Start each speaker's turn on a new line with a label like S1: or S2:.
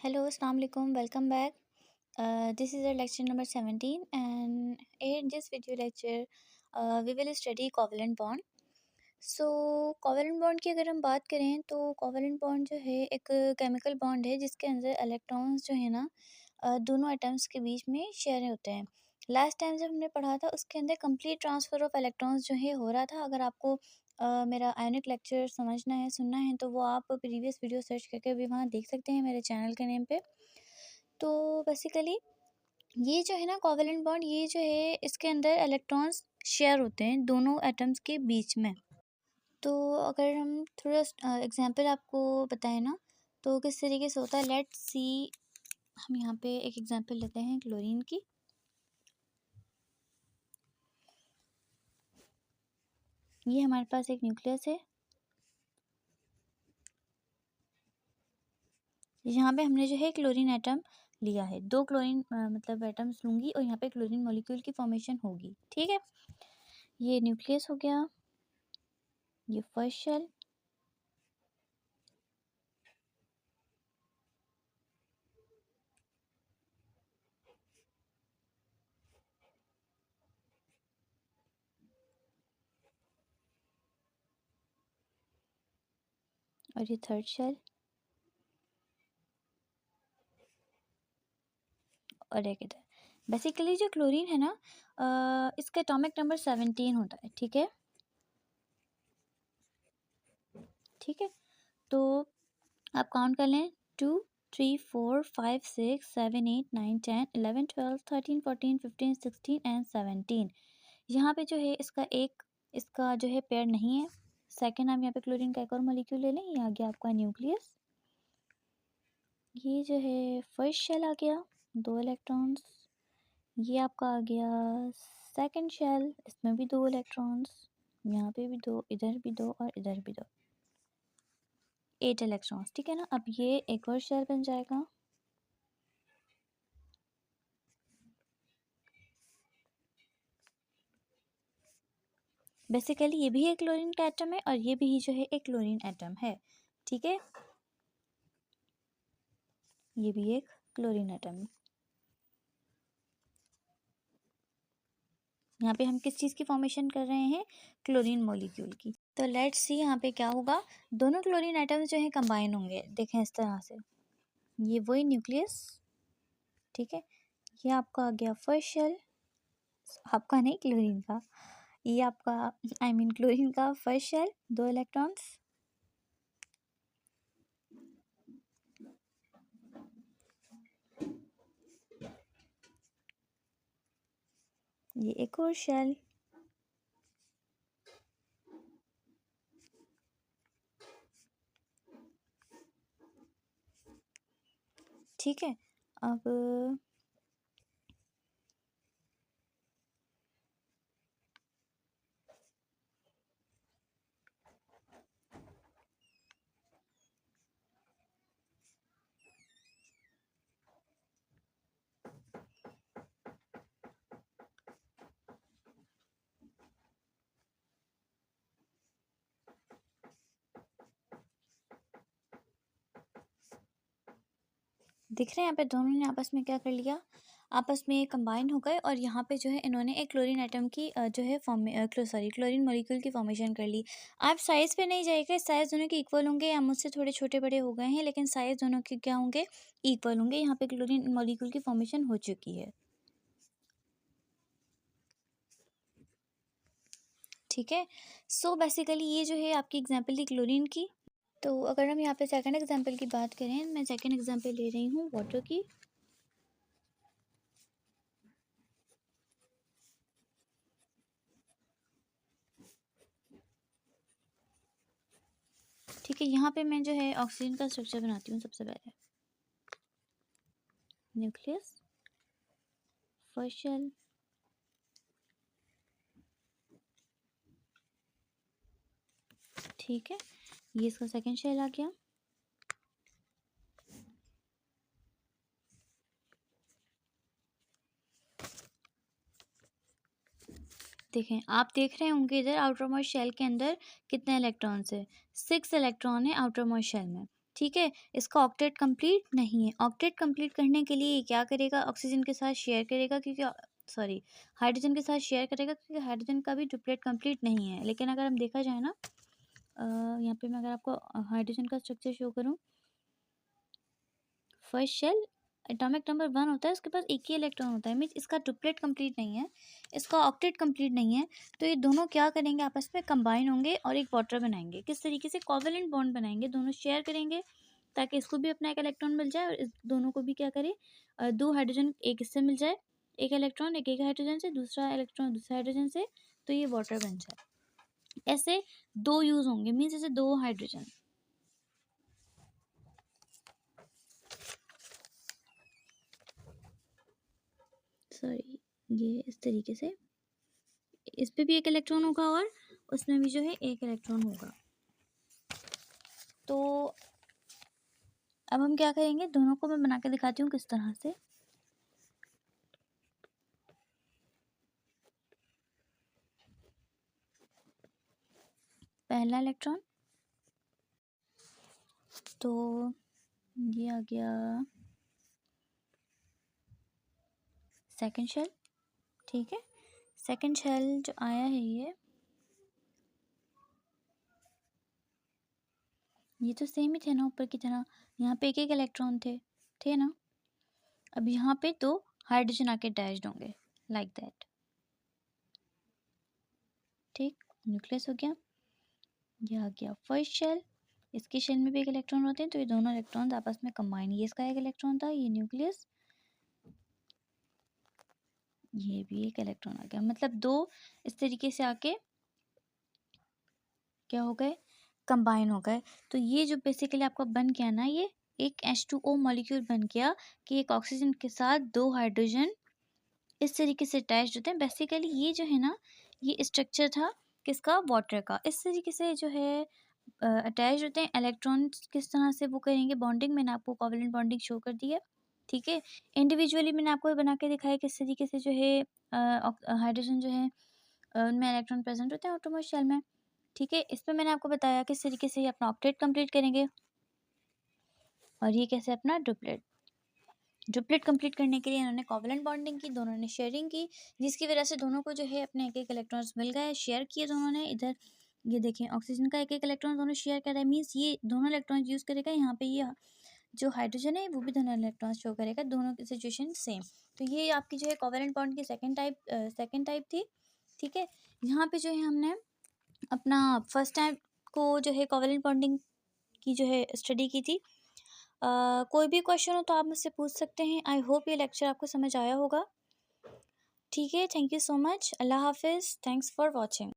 S1: Hello, Assalamu alaikum. Welcome back. This is our lecture number 17, and in this video lecture, we will study covalent bond. So covalent bond की अगर हम बात करें तो covalent bond जो है एक केमिकल बॉन्ड है जिसके अंदर इलेक्ट्रॉन्स जो है ना दोनों एटम्स के बीच में शेयर होते हैं। लास्ट टाइम जब हमने पढ़ा था उसके अंदर कंप्लीट ट्रांसफ़र ऑफ इलेक्ट्रॉन्स जो है हो रहा था। अगर आपको मेरा आयोनिक लेक्चर समझना है, सुनना है, तो वो आप प्रीवियस वीडियो सर्च करके भी वहाँ देख सकते हैं मेरे चैनल के नेम पे। तो बेसिकली ये जो है ना कोवलेंट बॉन्ड, ये जो है इसके अंदर इलेक्ट्रॉन्स शेयर होते हैं दोनों एटम्स के बीच में। तो अगर हम थोड़ा एग्जांपल आपको बताएं ना तो किस तरीके से होता है, लेट्स सी। हम यहाँ पे एक एग्जांपल लेते हैं क्लोरीन की। ये हमारे पास एक न्यूक्लियस है, यहाँ पे हमने जो है क्लोरीन एटम लिया है। दो क्लोरीन मतलब एटम्स लूँगी और यहाँ पे क्लोरीन मॉलिक्यूल की फॉर्मेशन होगी। ठीक है, ये न्यूक्लियस हो गया, ये फर्स्ट शेल, और ये थर्ड शेल, और एक इधर। बेसिकली जो क्लोरीन है ना इसका एटॉमिक नंबर 17 होता है। ठीक है, ठीक है, तो आप काउंट कर लें 2 3 4 5 6 7 8 9 10 11 12 13 14 15 16 एंड 17। यहाँ पे जो है इसका जो है पेयर नहीं है। सेकंड हम यहाँ पे क्लोरीन का एक और मॉलिक्यूल ले लें, ये आ गया आपका न्यूक्लियस। ये जो है फर्स्ट शेल आ गया, 2 इलेक्ट्रॉन्स। ये आपका आ गया सेकंड शेल, इसमें भी 2 इलेक्ट्रॉन्स, यहाँ पे भी 2, इधर भी 2 और इधर भी 2, 8 इलेक्ट्रॉन्स। ठीक है ना, अब ये एक और शेल बन जाएगा। बेसिकली ये भी एक क्लोरीन का एटम है और ये भी जो है एक क्लोरीन एटम है। ठीक है, ये भी एक क्लोरीन एटम है। यहाँ पे हम किस चीज़ की फॉर्मेशन कर रहे हैं, क्लोरीन मॉलिक्यूल की। तो लेट्स सी यहाँ पे क्या होगा, दोनों क्लोरीन एटम्स जो है कंबाइन होंगे। देखें इस तरह से, ये वही न्यूक्लियस। ठीक है, ये आपका आ गया फर्स्ट शेल, आपका नहीं क्लोरीन का, ये आपका आई मीन क्लोरीन का फर्स्ट शेल, 2 इलेक्ट्रॉन्स। ये एक और शेल, ठीक है। अब दिख रहे हैं यहाँ पे दोनों ने आपस में क्या कर लिया, आपस में कंबाइन हो गए और यहाँ पे जो है इन्होंने एक क्लोरीन एटम की जो है क्लोरीन मॉलिक्यूल की फॉर्मेशन कर ली। आप साइज़ पे नहीं जाइएगा, साइज़ दोनों के इक्वल होंगे या मुझसे थोड़े छोटे बड़े हो गए हैं, लेकिन साइज़ दोनों के क्या होंगे, इक्वल होंगे। यहाँ पे क्लोरीन मॉलिक्यूल की फॉर्मेशन हो चुकी है। ठीक है, सो बेसिकली ये जो है आपकी एग्जाम्पल थी क्लोरीन की। तो अगर हम यहाँ पे सेकंड एग्जाम्पल की बात करें, मैं सेकंड एग्जाम्पल ले रही हूँ वाटर की। ठीक है, यहाँ पे मैं जो है ऑक्सीजन का स्ट्रक्चर बनाती हूँ। सबसे पहले न्यूक्लियस, फर्स्ट शेल, ठीक है, ये इसका सेकंड शेल आ गया। देखें, आप देख रहे होंगे इधर आउटर मोस्ट शेल के अंदर कितने इलेक्ट्रॉन्स है, 6 इलेक्ट्रॉन है आउटर मोस्ट शेल में। ठीक है, इसका ऑक्टेट कंप्लीट नहीं है। ऑक्टेट कंप्लीट करने के लिए ये क्या करेगा, ऑक्सीजन के साथ शेयर करेगा, क्योंकि सॉरी हाइड्रोजन के साथ शेयर करेगा, क्योंकि हाइड्रोजन का भी डुप्लेट कंप्लीट नहीं है। लेकिन अगर हम देखा जाए ना, यहाँ पे मैं अगर आपको हाइड्रोजन का स्ट्रक्चर शो करूँ, फर्स्ट शेल एटॉमिक नंबर 1 होता है, उसके पास एक ही इलेक्ट्रॉन होता है, मीन्स इसका ट्रिपलेट कंप्लीट नहीं है, इसका ऑक्टेट कंप्लीट नहीं है। तो ये दोनों क्या करेंगे, आपस में कंबाइन होंगे और एक वाटर बनाएंगे। किस तरीके से, कोवेलेंट बॉन्ड बनाएंगे, दोनों शेयर करेंगे ताकि इसको भी अपना एक इलेक्ट्रॉन मिल जाए और इस दोनों को भी क्या करे, दो हाइड्रोजन एक इससे मिल जाए, एक इलेक्ट्रॉन एक हाइड्रोजन से, दूसरा इलेक्ट्रॉन दूसरे हाइड्रोजन से, तो ये वाटर बन जाए। ऐसे दो यूज होंगे, मीन्स ऐसे दो हाइड्रोजन, सॉरी ये इस तरीके से, इस पे भी एक इलेक्ट्रॉन होगा और उसमें भी जो है एक इलेक्ट्रॉन होगा। तो अब हम क्या करेंगे, दोनों को मैं बना के दिखाती हूँ किस तरह से। पहला इलेक्ट्रॉन, तो ये आ गया सेकंड शेल, ठीक है। सेकंड शेल जो आया है ये तो सेम ही थे ना ऊपर की तरह, यहाँ पे एक एक इलेक्ट्रॉन थे ना। अब यहाँ पे दो हाइड्रोजन आके अटैच्ड होंगे लाइक दैट, ठीक, न्यूक्लियस हो गया। ये आ गया फर्स्ट शेल, इसके शेल में भी एक इलेक्ट्रॉन होते हैं, तो ये दोनों इलेक्ट्रॉन आपस में कंबाइन, ये इसका एक इलेक्ट्रॉन था, ये न्यूक्लियस, ये भी एक इलेक्ट्रॉन आ गया, मतलब दो इस तरीके से आके क्या हो गए, कंबाइन हो गए। तो ये जो बेसिकली आपका बन गया ना, ये एक H2O मॉलिक्यूल बन गया कि एक ऑक्सीजन के साथ दो हाइड्रोजन इस तरीके से अटैच होते हैं। बेसिकली ये जो है ना, ये स्ट्रक्चर था किसका, वाटर का। इस तरीके से जो है अटैच होते हैं इलेक्ट्रॉन्स, किस तरह से वो करेंगे बॉन्डिंग, मैंने आपको कोवेलेंट बॉन्डिंग शो कर दी है, ठीक है। इंडिविजुअली मैंने आपको बना के दिखाया किस तरीके से जो है हाइड्रोजन जो है उनमें इलेक्ट्रॉन प्रेजेंट होते हैं आउटरमोस्ट शेल में, ठीक है। इसमें मैंने आपको बताया किस तरीके से ये अपना ऑक्टेट कंप्लीट करेंगे और ये कैसे अपना डुप्लेट कंप्लीट करने के लिए इन्होंने कोवेलेंट बॉन्डिंग की, दोनों ने शेयरिंग की, जिसकी वजह से दोनों को जो है अपने एक एक इलेक्ट्रॉन्स मिल गए, शेयर किए दोनों ने। इधर ये देखें ऑक्सीजन का एक एक इलेक्ट्रॉन दोनों शेयर कर रहा है, मीन्स ये दोनों इलेक्ट्रॉन यूज़ करेगा, यहाँ पे ये जो हाइड्रोजन है वो भी दोनों इलेक्ट्रॉन शो करेगा, दोनों की सिचुएशन सेम। तो ये आपकी जो है कोवेलेंट बॉन्ड की सेकेंड टाइप थी, ठीक है। यहाँ पे जो है हमने अपना फर्स्ट टाइम को जो है कोवेलेंट बॉन्डिंग की जो है स्टडी की थी। कोई भी क्वेश्चन हो तो आप मुझसे पूछ सकते हैं। आई होप ये लेक्चर आपको समझ आया होगा, ठीक है। थैंक यू सो मच, अल्लाह हाफिज़, थैंक्स फॉर वॉचिंग।